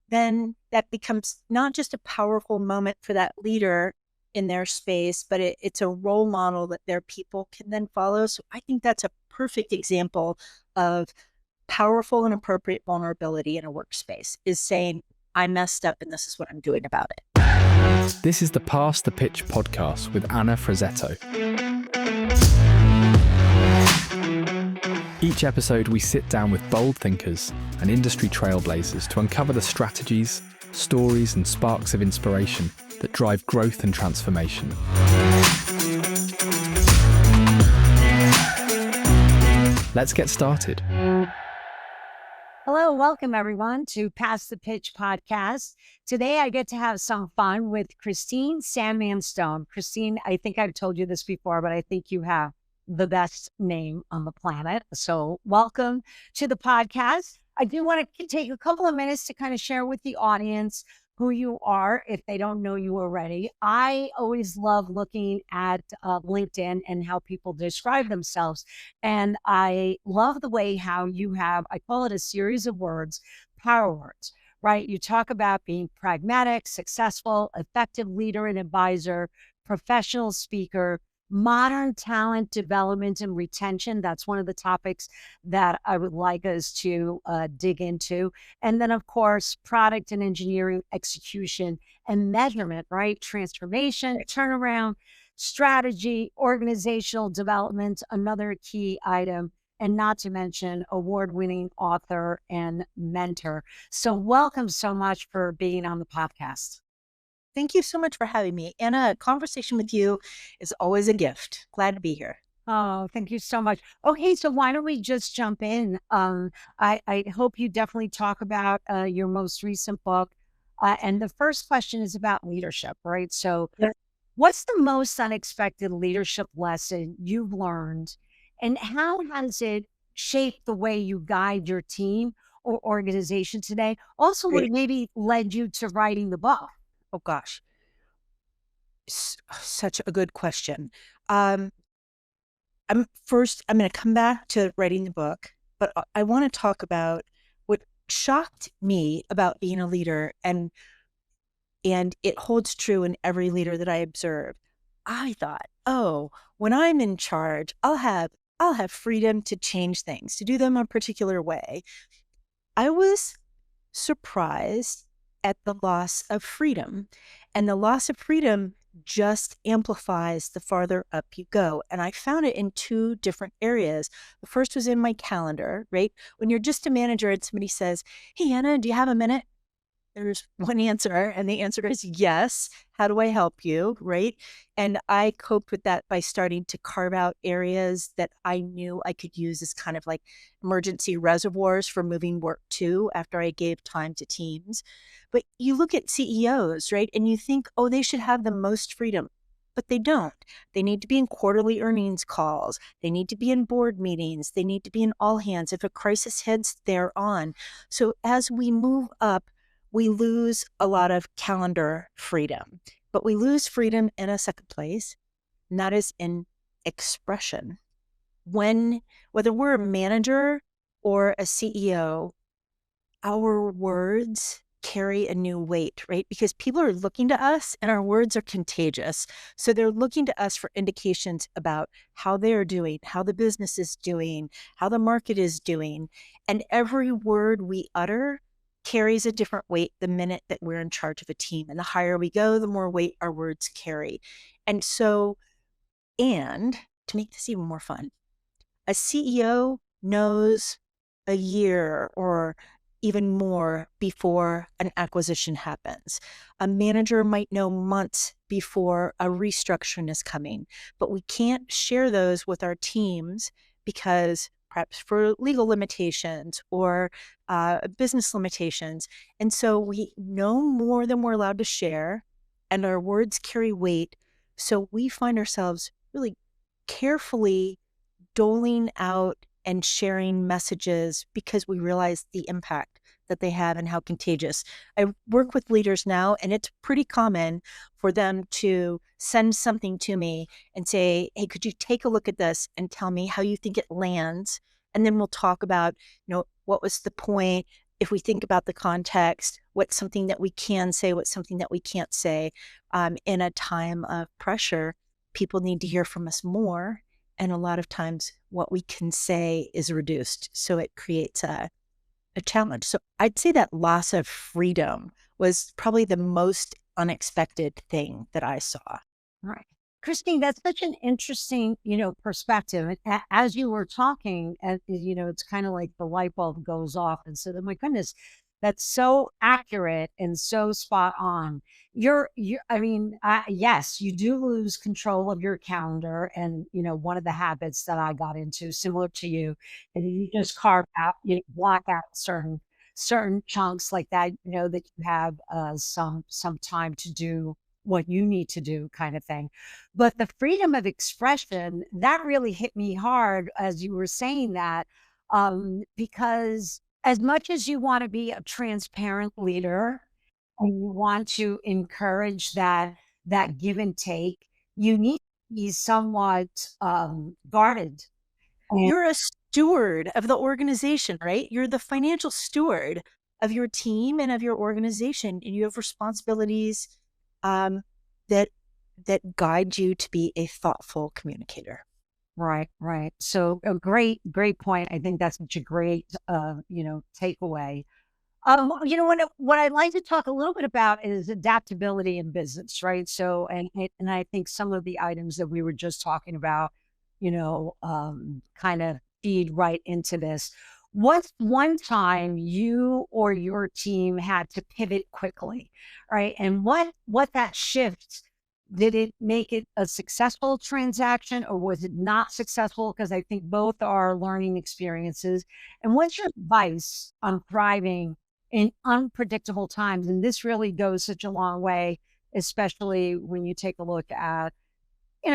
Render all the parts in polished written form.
then that becomes not just a powerful moment for that leader in their space, but it's a role model that their people can then follow. So I think that's a perfect example of powerful and appropriate vulnerability in a workspace, is saying, I messed up and this is what I'm doing about it. This is the Pass the Pitch podcast with Anna Frazzetto. Each episode, we sit down with bold thinkers and industry trailblazers to uncover the strategies, stories, and sparks of inspiration that drive growth and transformation. Let's get started. Hello, welcome everyone to Pass the Pitch podcast. Today I get to have some fun with Christine Sandman Stone. Christine, I think I've told you this before, but I think you have the best name on the planet. So welcome to the podcast. I do want to take a couple of minutes to kind of share with the audience who you are if they don't know you already. I always love looking at LinkedIn and how people describe themselves. And I love the way how you have, I call it a series of words, power words, right? You talk about being pragmatic, successful, effective leader and advisor, professional speaker, modern talent development and retention. That's one of the topics that I would like us to dig into. And then, of course, product and engineering execution and measurement, right? Transformation, turnaround, strategy, organizational development, another key item, and not to mention award-winning author and mentor. So welcome so much for being on the podcast. Thank you so much for having me. Anna, a conversation with you is always a gift. Glad to be here. Oh, thank you so much. Okay, so why don't we just jump in? I hope you definitely talk about your most recent book. And the first question is about leadership, right? So Yeah. what's the most unexpected leadership lesson you've learned? And how has it shaped the way you guide your team or organization today? Also, what Great. maybe led you to writing the book? Oh, gosh. Such a good question. I'm going to come back to writing the book, but I want to talk about what shocked me about being a leader, and it holds true in every leader that I observe. I thought, oh, when I'm in charge, I'll have freedom to change things, to do them a particular way. I was surprised at the loss of freedom, and the loss of freedom just amplifies the farther up you go. And I found it in two different areas. The first was in my calendar, right? When you're just a manager and somebody says, hey, Anna, do you have a minute? There's one answer, and the answer is yes. How do I help you? Right. And I coped with that by starting to carve out areas that I knew I could use as kind of like emergency reservoirs for moving work to after I gave time to teams. But you look at CEOs, right? And you think, oh, they should have the most freedom. But they don't. They need to be in quarterly earnings calls. They need to be in board meetings. They need to be in all hands. If a crisis hits, they're on. So as we move up, we lose a lot of calendar freedom, but we lose freedom in a second place, and that is in expression. Whether we're a manager or a CEO, our words carry a new weight, right? Because people are looking to us and our words are contagious. So they're looking to us for indications about how they're doing, how the business is doing, how the market is doing. And every word we utter carries a different weight the minute that we're in charge of a team. And the higher we go, the more weight our words carry. And so, and to make this even more fun, a CEO knows a year or even more before an acquisition happens. A manager might know months before a restructuring is coming, but we can't share those with our teams because perhaps for legal limitations or business limitations. And so we know more than we're allowed to share, and our words carry weight. So we find ourselves really carefully doling out and sharing messages because we realize the impact that they have and how contagious. I work with leaders now, and it's pretty common for them to send something to me and say, hey, could you take a look at this and tell me how you think it lands? And then we'll talk about, what was the point? if we think about the context, what's something that we can say, what's something that we can't say, in a time of pressure, people need to hear from us more. And a lot of times what we can say is reduced. So it creates a challenge. So I'd say that loss of freedom was probably the most unexpected thing that I saw. Right. Christine, that's such an interesting, perspective. And as you were talking, it's kind of like the light bulb goes off. And so, my goodness, that's so accurate and so spot on. Yes, you do lose control of your calendar. And, one of the habits that I got into, similar to you, and you just carve out, block out certain chunks like that, that you have some time to do what you need to do kind of thing. But the freedom of expression, that really hit me hard as you were saying that, because as much as you want to be a transparent leader and you want to encourage that give and take, you need to be somewhat guarded. And You're a steward of the organization, right? You're the financial steward of your team and of your organization, and you have responsibilities um, that that guide you to be a thoughtful communicator. right, right. So a great point. I think that's such a great takeaway. What I'd like to talk a little bit about is adaptability in business, right? So, and I think some of the items that we were just talking about, kind of feed right into this. What's one time you or your team had to pivot quickly, right? And what that shift, did it make it a successful transaction or was it not successful? Because I think both are learning experiences. And what's your advice on thriving in unpredictable times? And this really goes such a long way, especially when you take a look at,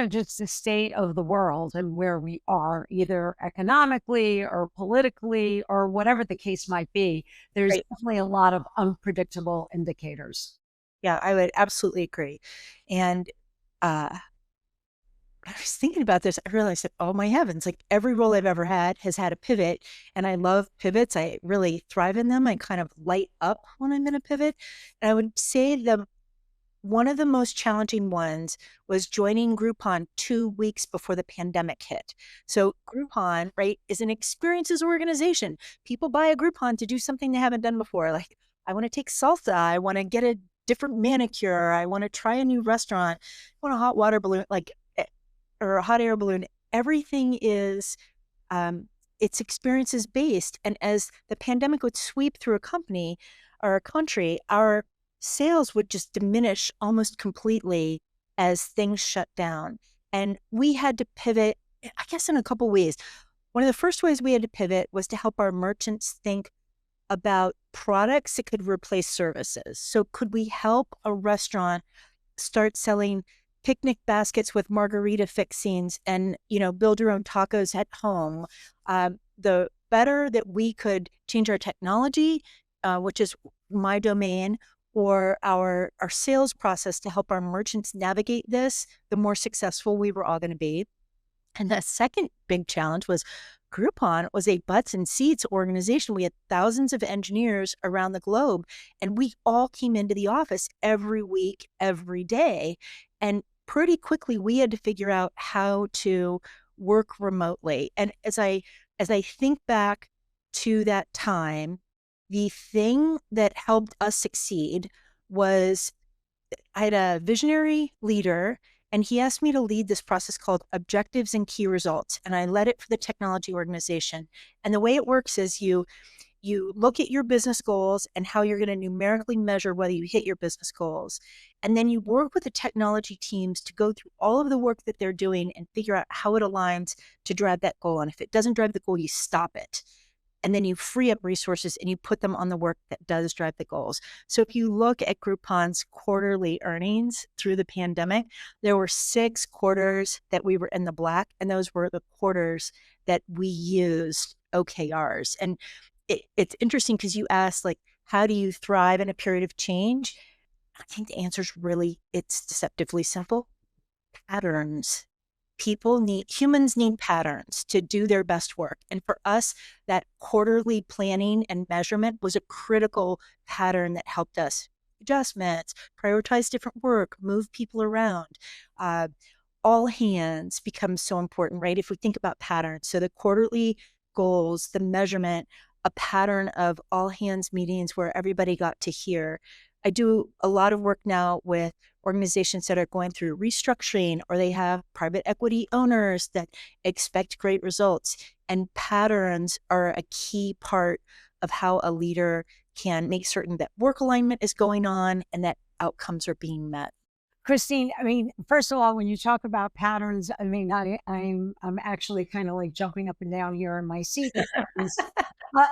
just the state of the world and where we are, either economically or politically or whatever the case might be. There's Right. definitely a lot of unpredictable indicators. Yeah, I would absolutely agree. And uh, I was thinking about this. I realized that, oh my heavens, like every role I've ever had has had a pivot. And I love pivots. I really thrive in them. I kind of light up when I'm in a pivot. And I would say one of the most challenging ones was joining Groupon 2 weeks before the pandemic hit. So Groupon, right, is an experiences organization. People buy a Groupon to do something they haven't done before. Like, I want to take salsa. I want to get a different manicure. I want to try a new restaurant. I want a hot water balloon, or a hot air balloon. Everything is it's experiences based. And as the pandemic would sweep through a company or a country, our sales would just diminish almost completely as things shut down. And we had to pivot, I guess, in a couple ways. One of the first ways we had to pivot was to help our merchants think about products that could replace services. So could we help a restaurant start selling picnic baskets with margarita fixings and, build your own tacos at home? The better that we could change our technology, which is my domain, or our sales process to help our merchants navigate this, the more successful we were all going to be. And the second big challenge was Groupon was a butts and seats organization. We had thousands of engineers around the globe, and we all came into the office every week, every day. And pretty quickly, we had to figure out how to work remotely. And as I think back to that time, the thing that helped us succeed was I had a visionary leader, and he asked me to lead this process called objectives and key results. And I led it for the technology organization. And the way it works is you look at your business goals and how you're going to numerically measure whether you hit your business goals. And then you work with the technology teams to go through all of the work that they're doing and figure out how it aligns to drive that goal. And if it doesn't drive the goal, you stop it. And then you free up resources and you put them on the work that does drive the goals. So if you look at Groupon's quarterly earnings through the pandemic, there were 6 quarters that we were in the black, and those were the quarters that we used OKRs. And it's interesting because you asked, like, how do you thrive in a period of change? I think the answer is really, it's deceptively simple. Patterns. humans need patterns to do their best work. And for us, that quarterly planning and measurement was a critical pattern that helped us adjustments, prioritize different work, move people around. Uh, all hands become so important, right? If we think about patterns, so the quarterly goals, the measurement, a pattern of all hands meetings where everybody got to hear. I do a lot of work now with organizations that are going through restructuring, or they have private equity owners that expect great results. And patterns are a key part of how a leader can make certain that work alignment is going on and that outcomes are being met. Christine, I mean, first of all, when you talk about patterns, I mean, I'm actually kind of like jumping up and down here in my seat.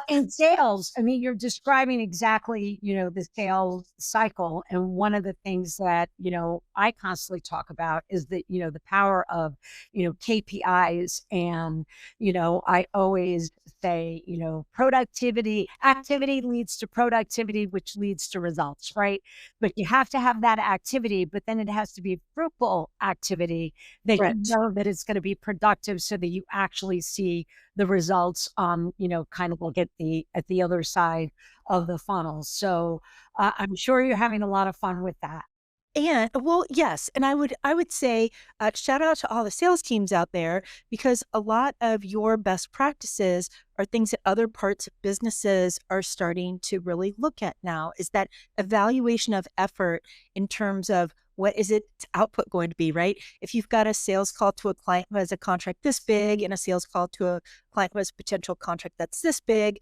In sales, I mean, you're describing exactly, the sales cycle. And one of the things that, I constantly talk about is that, the power of, KPIs. And, I always say, activity leads to productivity, which leads to results, right? But you have to have that activity, but then it has to be fruitful activity that you Right. know that it's going to be productive so that you actually see the results kind of like at the other side of the funnel. So I'm sure you're having a lot of fun with that. And well, yes, and I would say shout out to all the sales teams out there, because a lot of your best practices are things that other parts of businesses are starting to really look at now. Is that evaluation of effort in terms of what is its output going to be, right? If you've got a sales call to a client who has a contract this big and a sales call to a client who has a potential contract that's this big,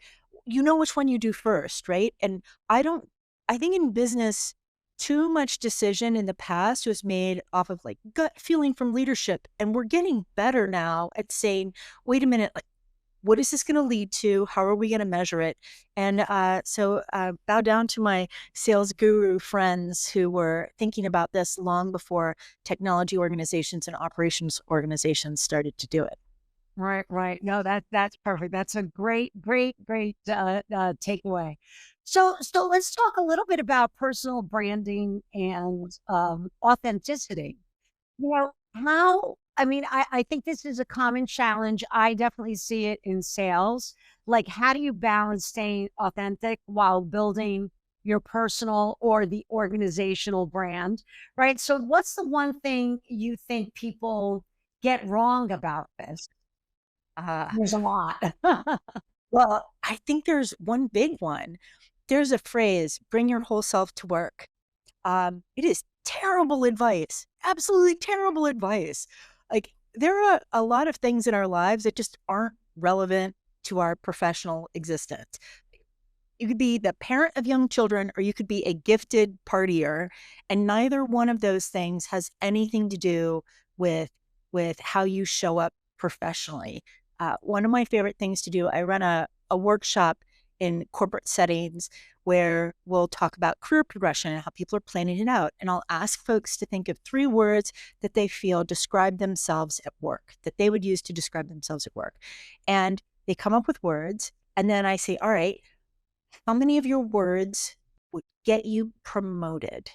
you know which one you do first, right? And I don't. I think in business, too much decision in the past was made off of like gut feeling from leadership. And we're getting better now at saying, wait a minute, like, what is this going to lead to? How are we going to measure it? And so bow down to my sales guru friends who were thinking about this long before technology organizations and operations organizations started to do it. Right, right. No, that's perfect. That's a great takeaway. So let's talk a little bit about personal branding and authenticity. How, I mean, I think this is a common challenge. I definitely see it in sales. Like, how do you balance staying authentic while building your personal or the organizational brand? Right. So, what's the one thing you think people get wrong about this? Uh, There's a lot. well, I think there's one big one. There's a phrase, bring your whole self to work. It is terrible advice, absolutely terrible advice. Like, there are a lot of things in our lives that just aren't relevant to our professional existence. You could be the parent of young children, or you could be a gifted partier, and neither one of those things has anything to do with how you show up professionally. One of my favorite things to do, I run a workshop in corporate settings where we'll talk about career progression and how people are planning it out. And I'll ask folks to think of 3 words that they feel describe themselves at work, that they would use to describe themselves at work. And they come up with words. And then I say, all right, how many of your words would get you promoted?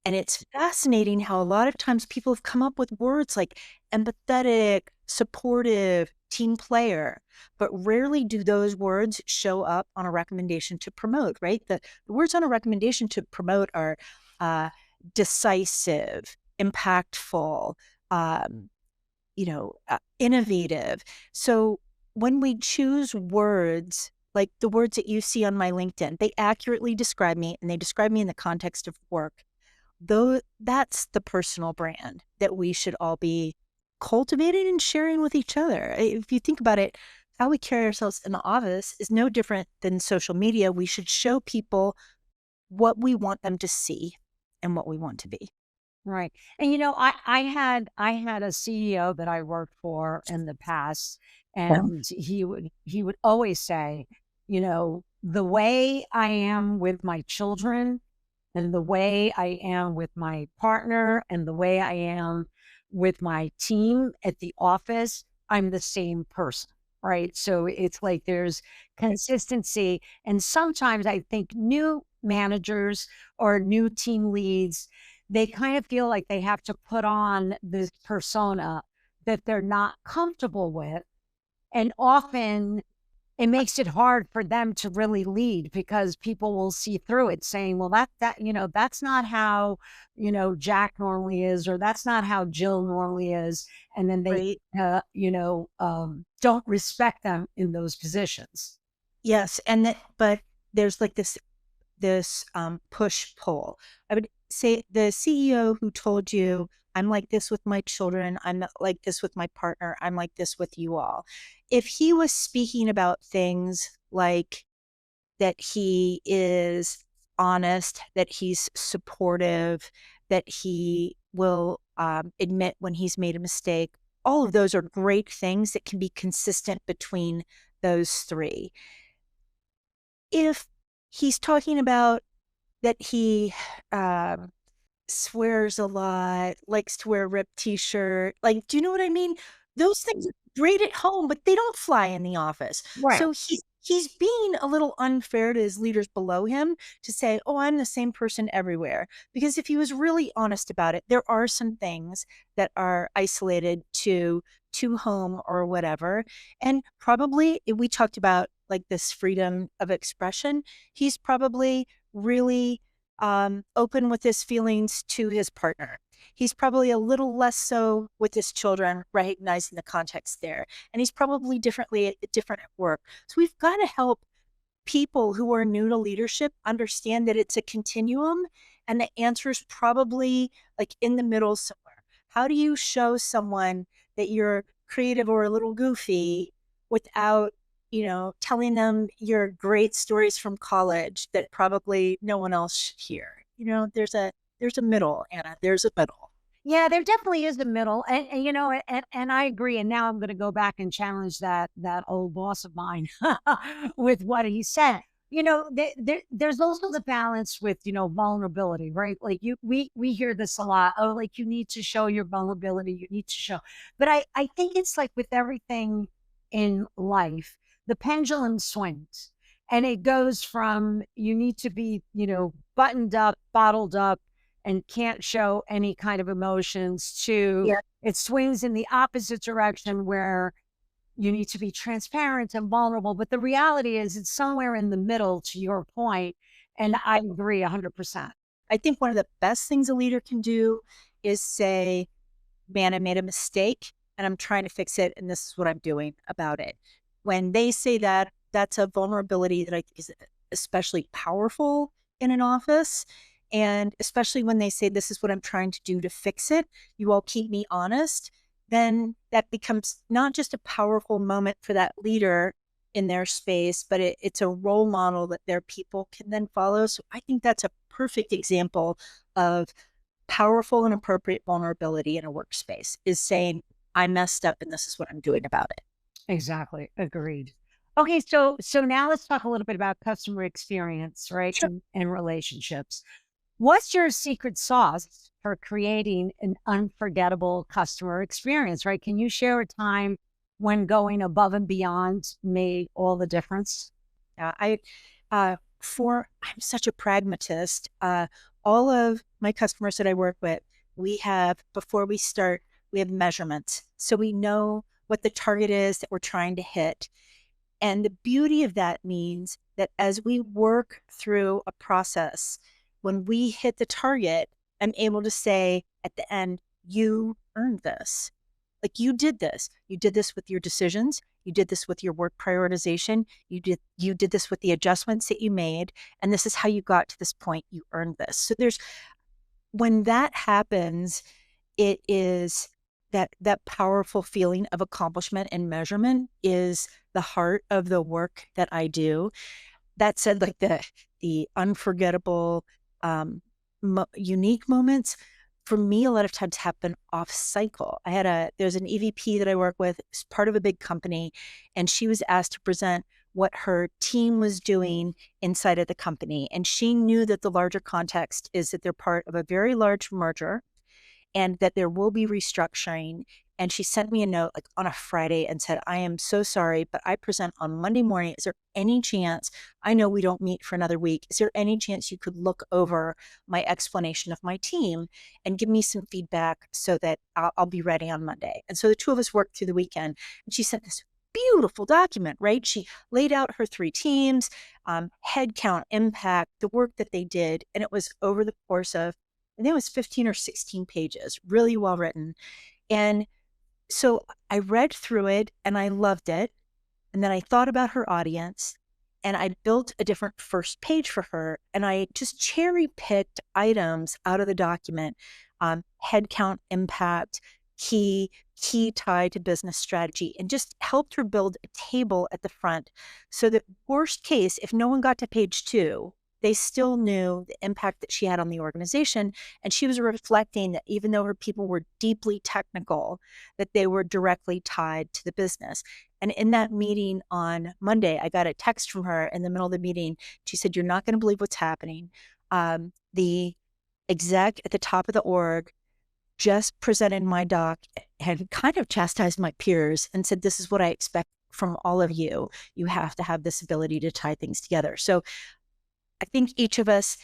And it's fascinating how a lot of times people have come up with words like empathetic, supportive, team player, but rarely do those words show up on a recommendation to promote, right? The words on a recommendation to promote are uh, decisive, impactful, um, innovative. So when we choose words, like the words that you see on my LinkedIn, they accurately describe me, and they describe me in the context of work. Though that's the personal brand that we should all be cultivating and sharing with each other. If you think about it, how we carry ourselves in the office is no different than social media. We should show people what we want them to see and what we want to be. Right. And I had a CEO that I worked for in the past, Yeah. and he would always say, the way I am with my children and the way I am with my partner and the way I am with my team at the office, I'm the same person. Right. So it's like there's consistency. And sometimes I think new managers or new team leads, they kind of feel like they have to put on this persona that they're not comfortable with. And often it makes it hard for them to really lead because people will see through it saying, well, that's not how, Jack normally is, or that's not how Jill normally is. And then they, Right. don't respect them in those positions. Yes. And that, but there's like this push pull. I would say the CEO who told you, I'm like this with my children, I'm not like this with my partner, I'm like this with you all. If he was speaking about things like that he is honest, that he's supportive, that he will admit when he's made a mistake, all of those are great things that can be consistent between those three. If he's talking about that he um, swears a lot, likes to wear a ripped t-shirt. Like, do you know what I mean? Those things are great at home, but they don't fly in the office. Right. So he's being a little unfair to his leaders below him to say, "Oh, I'm the same person everywhere." Because if he was really honest about it, there are some things that are isolated to home or whatever. And probably we talked about like this freedom of expression. He's probably really open with his feelings to his partner. He's probably a little less so with his children, recognizing the context there. And he's probably different at work. So we've got to help people who are new to leadership understand that it's a continuum and the answer is probably like in the middle somewhere. How do you show someone that you're creative or a little goofy without telling them your great stories from college that probably no one else should hear? There's a middle, Anna. There's a middle. Yeah, there definitely is the middle, and I agree. And now I'm going to go back and challenge that old boss of mine with what he said. There's also the balance with vulnerability, right? Like we hear this a lot. Oh, like you need to show your vulnerability. You need to show, but I think it's like with everything in life, the pendulum swings, and it goes from you need to be buttoned up, bottled up, and can't show any kind of emotions to Yeah. it swings in the opposite direction where you need to be transparent and vulnerable. But the reality is it's somewhere in the middle to your point. And I agree 100%. I think one of the best things a leader can do is say, man, I made a mistake and I'm trying to fix it. And this is what I'm doing about it. When they say that, that's a vulnerability that I think is especially powerful in an office. And especially when they say, this is what I'm trying to do to fix it, you all keep me honest, then that becomes not just a powerful moment for that leader in their space, but it's a role model that their people can then follow. So I think that's a perfect example of powerful and appropriate vulnerability in a workspace is saying, I messed up and this is what I'm doing about it. Exactly. Agreed. Okay, so now let's talk a little bit about customer experience, right? Sure. And relationships. What's your secret sauce for creating an unforgettable customer experience, right? Can you share a time when going above and beyond made all the difference? I I'm such a pragmatist. All of my customers that I work with, before we start, we have measurements. So we know what the target is that we're trying to hit. And the beauty of that means that as we work through a process, when we hit the target, I'm able to say at the end, you earned this. Like you did this. You did this with your decisions. You did this with your work prioritization. You did this with the adjustments that you made. And this is how you got to this point. You earned this. So when that happens, it is that powerful feeling of accomplishment and measurement is the heart of the work that I do. That said, like the unforgettable, unique moments for me, a lot of times happen off cycle. There's an EVP that I work with, it's part of a big company, and she was asked to present what her team was doing inside of the company. And she knew that the larger context is that they're part of a very large merger and that there will be restructuring And she sent me a note like on a Friday and said, I am so sorry, but I present on Monday morning. Is there any chance, I know we don't meet for another week, is there any chance you could look over my explanation of my team and give me some feedback so that I'll be ready on Monday? And so the two of us worked through the weekend, and she sent this beautiful document, right? She laid out her 3 teams, headcount, impact, the work that they did. And it was over the course of, I think it was 15 or 16 pages, really well written. And so I read through it and I loved it. And then I thought about her audience, and I built a different first page for her. And I just cherry picked items out of the document, headcount, impact, key tied to business strategy, and just helped her build a table at the front so that worst case, if no one got to page 2, they still knew the impact that she had on the organization. And she was reflecting that even though her people were deeply technical, that they were directly tied to the business. And in that meeting on Monday, I got a text from her in the middle of the meeting. She said, you're not going to believe what's happening. The exec at the top of the org just presented my doc and kind of chastised my peers and said, this is what I expect from all of you. You have to have this ability to tie things together. So I think each of us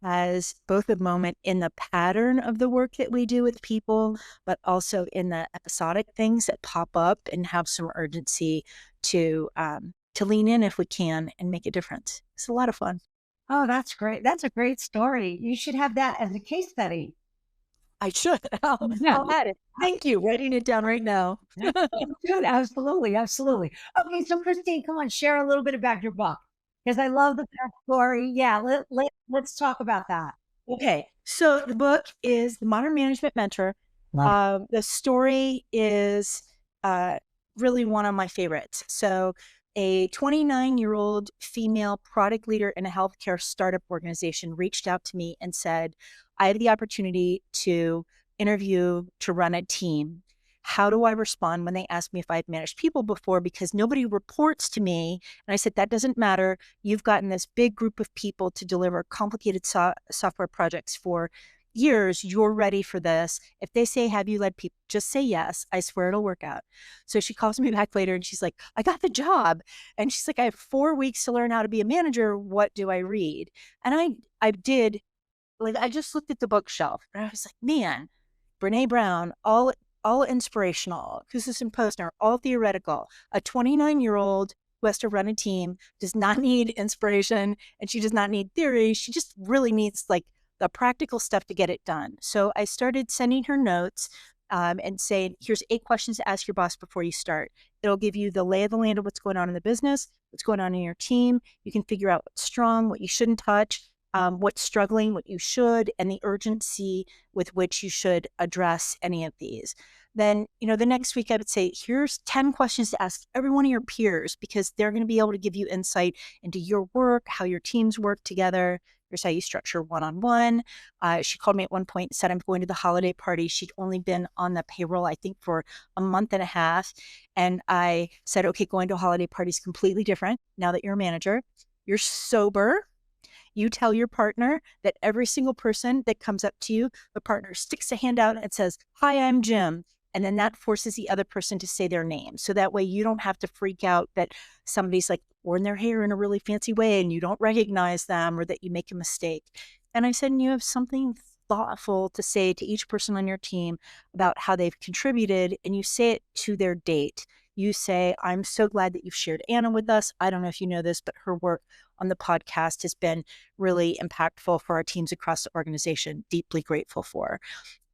has both a moment in the pattern of the work that we do with people, but also in the episodic things that pop up and have some urgency to lean in if we can and make a difference. It's a lot of fun. Oh, that's great. That's a great story. You should have that as a case study. I should. Yeah. I'll add it. Thank you. Writing it down right now. Good. Absolutely. Absolutely. Okay. So Christine, come on, share a little bit about your book because I love the backstory. Yeah. Let's talk about that. Okay. So the book is The Modern Management Mentor. The story is really one of my favorites. So a 29-year-old female product leader in a healthcare startup organization reached out to me and said, I have the opportunity to interview to run a team. How do I respond when they ask me if I've managed people before? Because nobody reports to me. And I said, that doesn't matter. You've gotten this big group of people to deliver complicated software projects for years. You're ready for this. If they say, have you led people? Just say yes. I swear it'll work out. So she calls me back later and she's like, I got the job. And she's like, I have 4 weeks to learn how to be a manager. What do I read? And I did, like, I just looked at the bookshelf and I was like, man, Brene Brown, all inspirational, Kusis and Posner, all theoretical. A 29-year-old who has to run a team does not need inspiration and she does not need theory. She just really needs like the practical stuff to get it done. So I started sending her notes and saying, here's 8 questions to ask your boss before you start. It'll give you the lay of the land of what's going on in the business, what's going on in your team. You can figure out what's strong, what you shouldn't touch, what's struggling, what you should, and the urgency with which you should address any of these. Then, the next week I would say, here's 10 questions to ask every one of your peers because they're going to be able to give you insight into your work, how your teams work together. Here's how you structure one-on-one. She called me at one point and said, I'm going to the holiday party. She'd only been on the payroll, I think, for a month and a half. And I said, okay, going to a holiday party is completely different now that you're a manager. You're sober. You tell your partner that every single person that comes up to you, the partner sticks a hand out and says, hi, I'm Jim. And then that forces the other person to say their name. So that way you don't have to freak out that somebody's like wearing their hair in a really fancy way and you don't recognize them or that you make a mistake. And I said, and you have something thoughtful to say to each person on your team about how they've contributed, and you say it to their date. You say, I'm so glad that you've shared Anna with us. I don't know if you know this, but her work on the podcast has been really impactful for our teams across the organization. Deeply grateful for.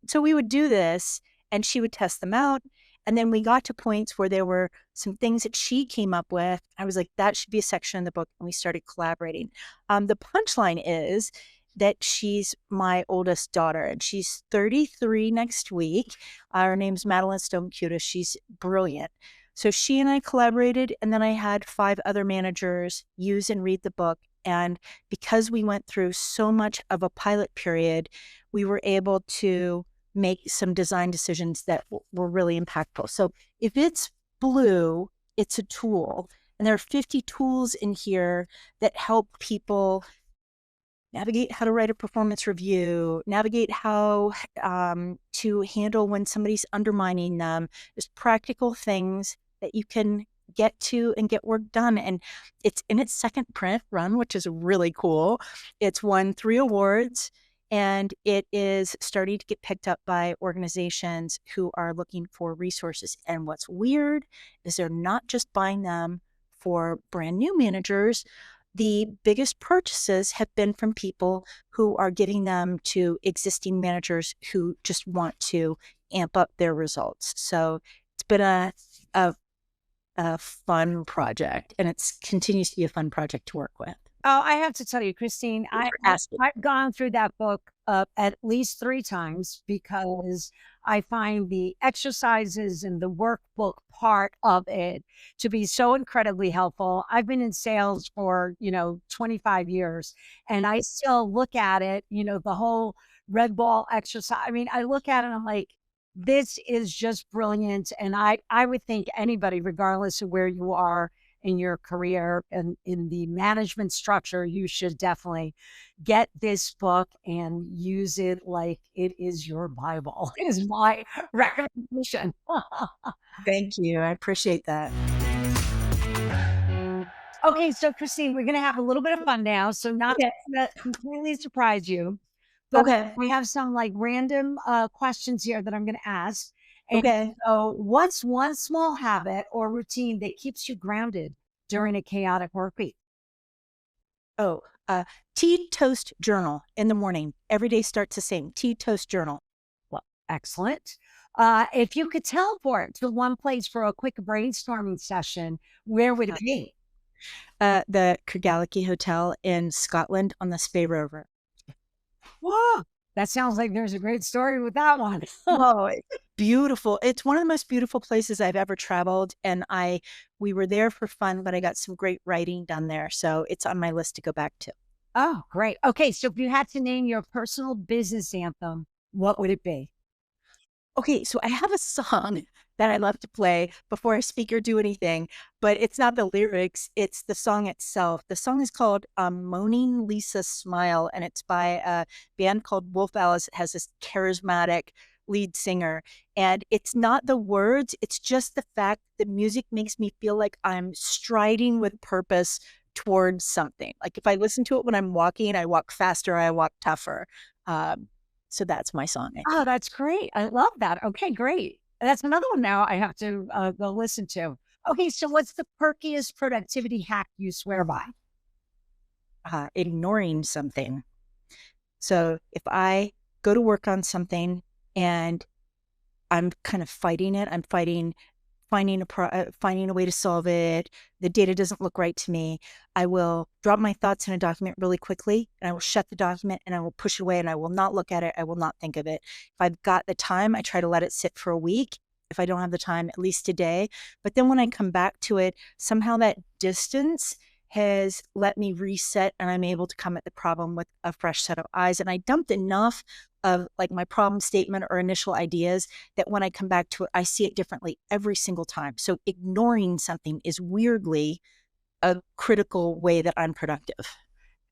So we would do this and she would test them out. And then we got to points where there were some things that she came up with. I was like, that should be a section in the book. And we started collaborating. The punchline is that she's my oldest daughter and she's 33 next week. Her name's Madeline Stone Cuda. She's brilliant. So she and I collaborated, and then I had 5 other managers use and read the book. And because we went through so much of a pilot period, we were able to make some design decisions that were really impactful. So if it's blue, it's a tool. And there are 50 tools in here that help people navigate how to write a performance review, navigate how to handle when somebody's undermining them. Just practical things that you can get to and get work done. And it's in its second print run, which is really cool. It's won 3 awards, and it is starting to get picked up by organizations who are looking for resources. And what's weird is they're not just buying them for brand new managers. The biggest purchases have been from people who are giving them to existing managers who just want to amp up their results. So it's been a fun project, and it continues to be a fun project to work with. Oh, I have to tell you, Christine, I've gone through that book at least 3 times because I find the exercises and the workbook part of it to be so incredibly helpful. I've been in sales for, 25 years, and I still look at it, the whole red ball exercise. I mean, I look at it and I'm like, this is just brilliant. And I would think anybody, regardless of where you are in your career and in the management structure, you should definitely get this book and use it like it is your Bible, is my recommendation. Thank you. I appreciate that. Okay, so Christine, we're going to have a little bit of fun now. So not Okay. to completely surprise you, but Okay. we have some like random questions here that I'm going to ask. And Okay. so what's one small habit or routine that keeps you grounded during a chaotic work week? Oh, tea toast journal in the morning. Every day starts the same. Tea toast journal. Well, excellent. If you could teleport to one place for a quick brainstorming session, where would it be? The Kergaliki Hotel in Scotland on the Spey Rover. Whoa, that sounds like there's a great story with that one. Oh, beautiful. It's one of the most beautiful places I've ever traveled. And we were there for fun, but I got some great writing done there. So it's on my list to go back to. Oh, great. Okay, so if you had to name your personal business anthem, what would it be? Okay, so I have a song that I love to play before I speak or do anything, but it's not the lyrics, it's the song itself. The song is called Moaning Lisa Smile, and it's by a band called Wolf Alice. It has this charismatic lead singer, and it's not the words, it's just the fact the music makes me feel like I'm striding with purpose towards something. Like if I listen to it when I'm walking, I walk faster, I walk tougher. So that's my song. Oh, that's great. I love that. Okay, great. That's another one now I have to go listen to. Okay, so what's the perkiest productivity hack you swear by? Ignoring something. So if I go to work on something and I'm kind of fighting it, I'm finding a way to solve it. The data doesn't look right to me. I will drop my thoughts in a document really quickly, and I will shut the document and I will push it away, and I will not look at it. I will not think of it. If I've got the time, I try to let it sit for a week. If I don't have the time, at least a day. But then when I come back to it, somehow that distance has let me reset, and I'm able to come at the problem with a fresh set of eyes. And I dumped enough of like my problem statement or initial ideas that when I come back to it, I see it differently every single time. So ignoring something is weirdly a critical way that I'm productive.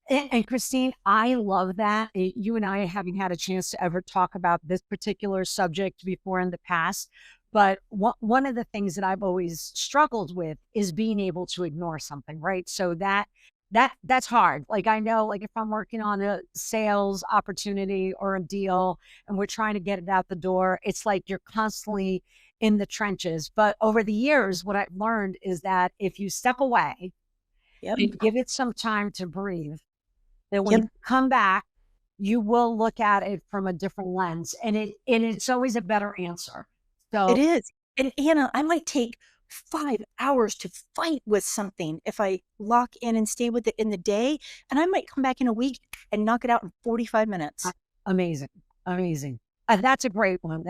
And Christine, I love that. You and I haven't had a chance to ever talk about this particular subject before in the past. But one of the things that I've always struggled with is being able to ignore something, right? So that's hard. Like I know, like if I'm working on a sales opportunity or a deal and we're trying to get it out the door, it's like you're constantly in the trenches. But over the years, what I've learned is that if you step away Yep. and give it some time to breathe, that when Yep. you come back, you will look at it from a different lens, and it's always a better answer. It So, is. And Anna, I might take 5 hours to fight with something if I lock in and stay with it in the day. And I might come back in a week and knock it out in 45 minutes. amazing, amazing. That's a great one.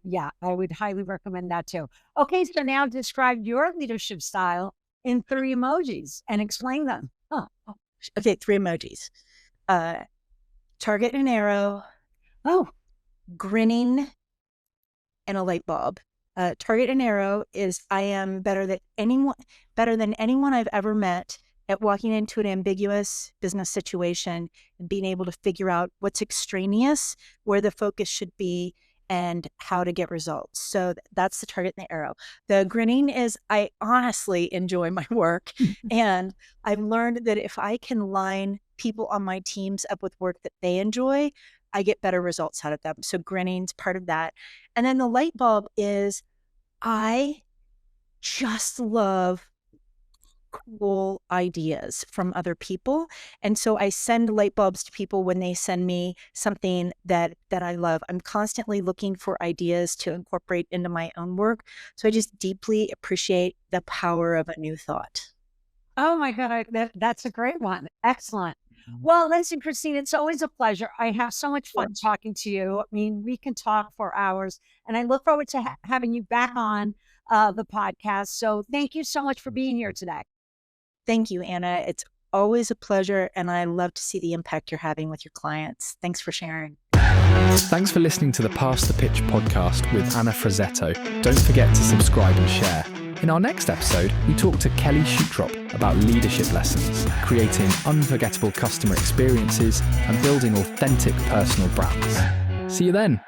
Yeah, I would highly recommend that too. Okay, so now describe your leadership style in 3 emojis and explain them. Huh. Okay, 3 emojis. Target and arrow, Oh, grinning, and a light bulb. Target and arrow is I am better than anyone I've ever met, at walking into an ambiguous business situation and being able to figure out what's extraneous, where the focus should be, and how to get results. So that's the target and the arrow. The grinning is I honestly enjoy my work. And I've learned that if I can line people on my teams up with work that they enjoy, I get better results out of them. So grinning's part of that. And then the light bulb is I just love cool ideas from other people. And so I send light bulbs to people when they send me something that I love. I'm constantly looking for ideas to incorporate into my own work. So I just deeply appreciate the power of a new thought. Oh my God, that's a great one. Excellent. Well, listen, Christine, it's always a pleasure. I have so much fun talking to you. I mean, we can talk for hours, and I look forward to having you back on the podcast. So thank you so much for being here today. Thank you, Anna. It's always a pleasure, and I love to see the impact you're having with your clients. Thanks for sharing. Thanks for listening to the Pass the Pitch podcast with Anna Frazzetto. Don't forget to subscribe and share. In our next episode, we talk to Kelly Shutrop about leadership lessons, creating unforgettable customer experiences, and building authentic personal brands. See you then.